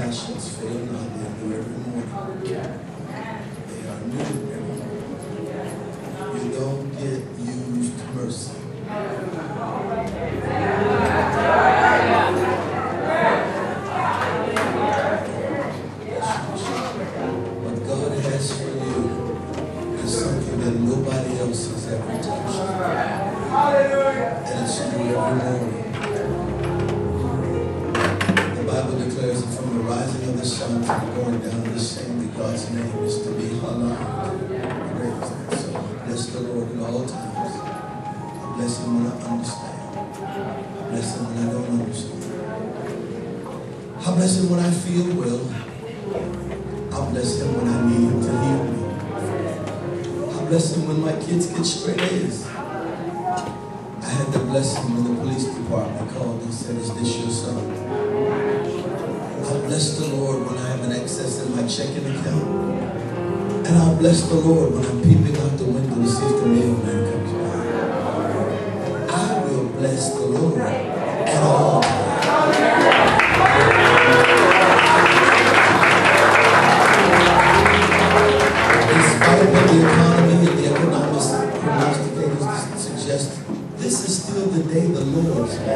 compassions fail not, they are new every morning. They are new every morning. You don't get used mercy. What God has for you is something that nobody else has ever touched. And it's new every morning. The Bible declares that from the rising of the sun to the going down of the same, that God's name is to be hallowed. So bless the Lord at all times. I bless him when I understand. I bless him when I don't understand. I bless him when I feel well. I bless him when I need him to heal me. I bless him when my kids get straight A's. I had to bless him when the police department called and said, "Is this your son?" I bless the Lord when I have an excess in my checking account. And I'll bless the Lord when I'm peeping out the window to see if the mailman comes by. I will bless the Lord at all times. In spite of what the economy and the economics prognosticators suggest, this is still the day the Lord's made.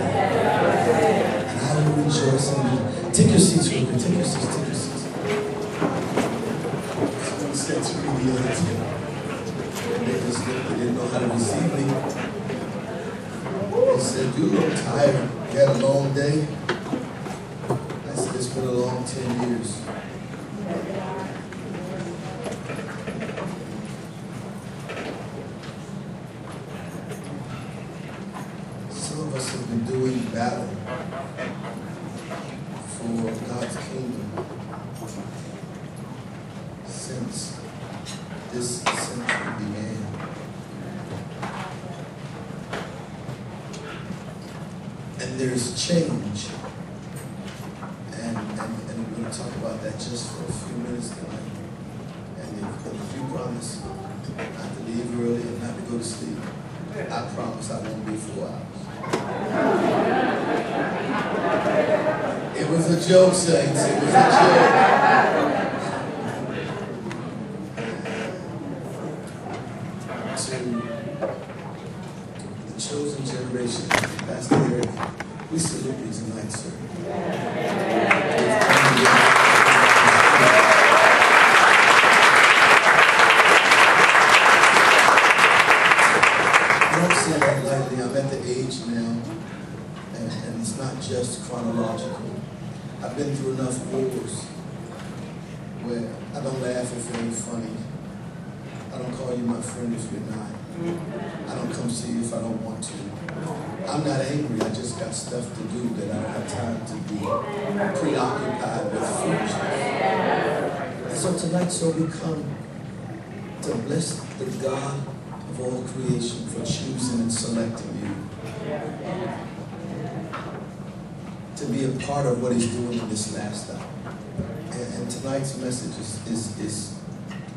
And I will rejoice in you. Take your seats, real quick. Take your seats. Take your seats. Someone said to me the other day, they didn't know how to receive me. They said, "You look tired. You had a long day." I said, "It's been a long 10 years." Some of us have been doing battle for God's kingdom since this century began. And there's change. And we're going to talk about that just for a few minutes tonight. And if you promise not to leave early and not to go to sleep, I promise I won't be 4 hours. It was a joke, saints. It was a joke. To the chosen generation, Pastor Eric, we salute you tonight, sir. I don't say that lightly. I'm at the age now, and it's not just chronological. I've been through enough wars where I don't laugh if you're funny. I don't call you my friend if you're not. I don't come see you if I don't want to. I'm not angry. I just got stuff to do that I don't have time to be preoccupied with foolishness. And so tonight, we come to bless the God of all creation for choosing and selecting you to be a part of what he's doing in this last hour. And tonight's message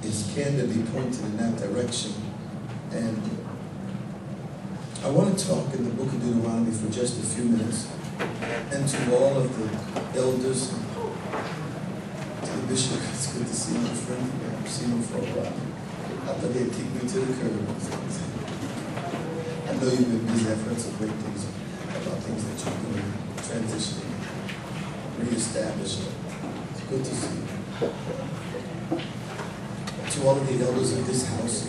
is candidly pointed in that direction. And I want to talk in the book of Deuteronomy for just a few minutes, and to all of the elders, to the bishop. It's good to see my friend. I've seen him for a while. I thought they'd kick me to the curb. I know you've been busy. I've heard some great things about things that you're doing, transitioning, reestablishing. It's good to see you. To all of the elders of this house,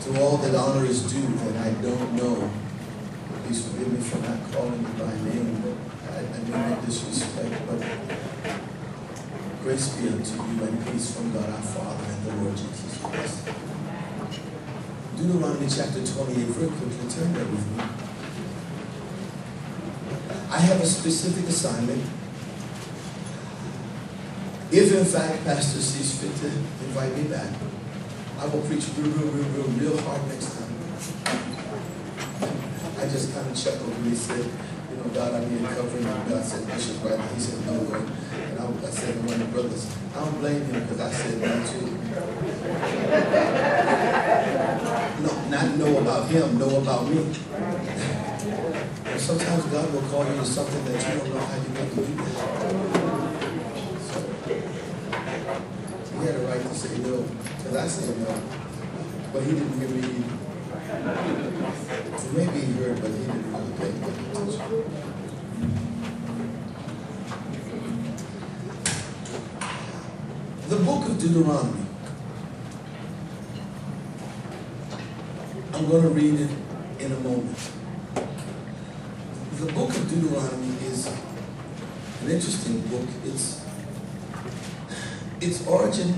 to all that honor is due that I don't know, please forgive me for not calling you by name. I mean no disrespect, but grace be unto you and peace from God our Father and the Lord Jesus Christ. Deuteronomy chapter 28, very quickly, turn there with me. I have a specific assignment. If in fact Pastor sees fit to invite me back, I will preach real hard next time. I just kind of chuckled when he said, you know, God, I need a covering. And God said, Bishop Wright. He said, no, Lord. And I said to one of the brothers, I don't blame him because I said no too. No, not know about him, know about me. And sometimes God will call you to something that you don't know how you're going to do that. So He had a right to say no, because I said no. But he didn't hear me either. Maybe he heard, but he didn't really pay attention. The book of Deuteronomy. I'm going to read it in a moment. The book of Deuteronomy is an interesting book. Its origin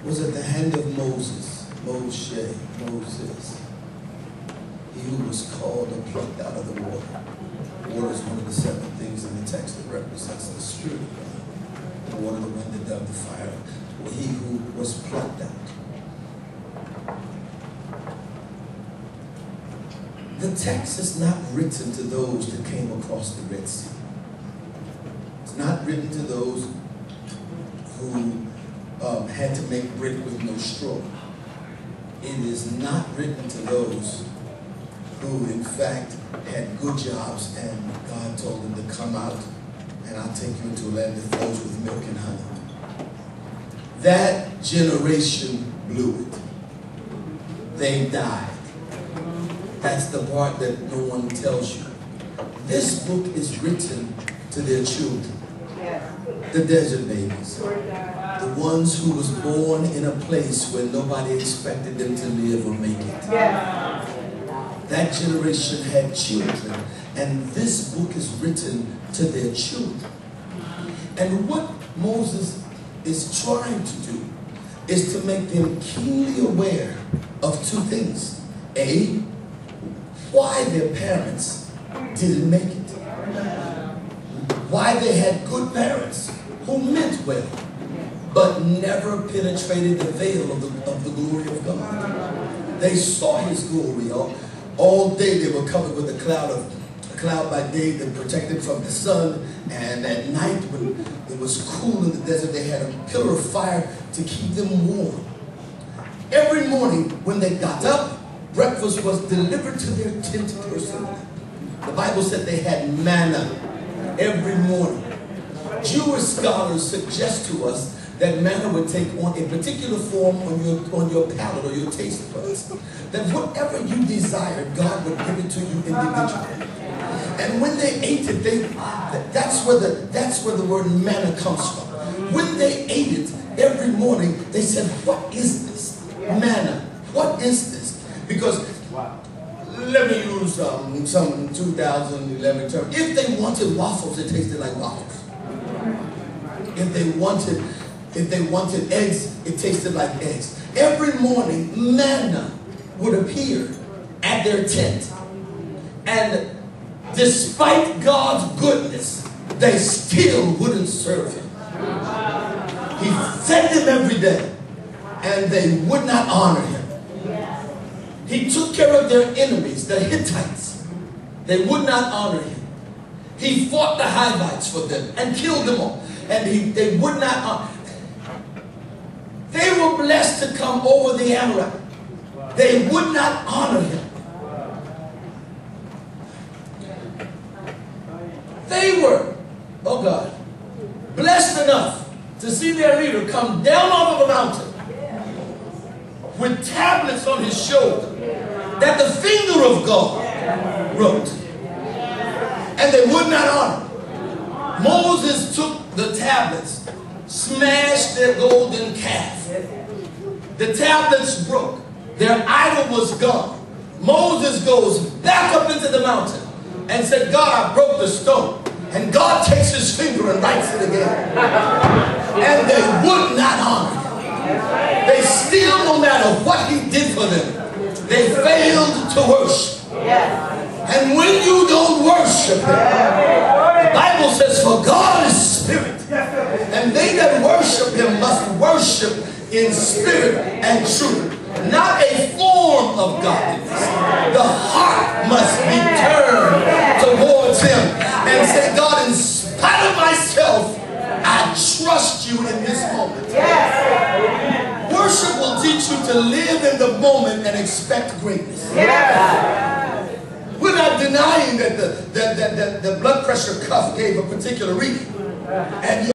was at the hand of Moses. Moses. He who was called or plucked out of the water. Water is one of the 7 things in the text that represents the Spirit of God. The water, the wind, the dove, the fire. He who was plucked out. The text is not written to those that came across the Red Sea. It's not written to those who had to make brick with no straw. It is not written to those who, in fact, had good jobs and God told them to come out and I'll take you into a land that flows with milk and honey. That generation blew it. They died. That's the part that no one tells you. This book is written to their children. The desert babies. The ones who was born in a place where nobody expected them to live or make it. That generation had children, and this book is written to their children. And what Moses is trying to do is to make them keenly aware of 2 things. A, why their parents didn't make it. Why they had good parents who meant well, but never penetrated the veil of the glory of God. They saw his glory. All day they were covered with a cloud by day that protected from the sun, and at night when it was cool in the desert, they had a pillar of fire to keep them warm. Every morning when they got up, breakfast was delivered to their tent personally. The Bible said they had manna every morning. Jewish scholars suggest to us that manna would take on a particular form on your palate or your taste buds. That whatever you desired, God would give it to you individually. And when they ate it, that's where the word manna comes from. When they ate it every morning, they said, "What is this? Manna. What is this?" Because let me use some 2011 term. If they wanted waffles, it tasted like waffles. If they wanted eggs, it tasted like eggs. Every morning, manna would appear at their tent. And despite God's goodness, they still wouldn't serve him. He fed them every day, and they would not honor him. He took care of their enemies, the Hittites. They would not honor him. He fought the Hivites for them and killed them all. And they would not honor. They were blessed to come over the Amorite. They would not honor him. They were, oh God, blessed enough to see their leader come down off of a mountain with tablets on his shoulder that the finger of God wrote. And they would not honor. Moses took the tablets, smashed their golden calf. The tablets broke. Their idol was gone. Moses goes back up into the mountain and said, "God, I broke the stone." And God takes his finger and writes it again. And they would not honor him. They still, no matter what he did for them, they failed to worship. And when you don't worship him, the Bible says, "For God is spirit, and they that worship him must worship in spirit and truth." Not a form of godliness. The heart must be turned towards him and say, "God, in spite of myself, I trust you in this moment." Worship will teach you to live in the moment and expect greatness. We're not denying that the blood pressure cuff gave a particular reading. And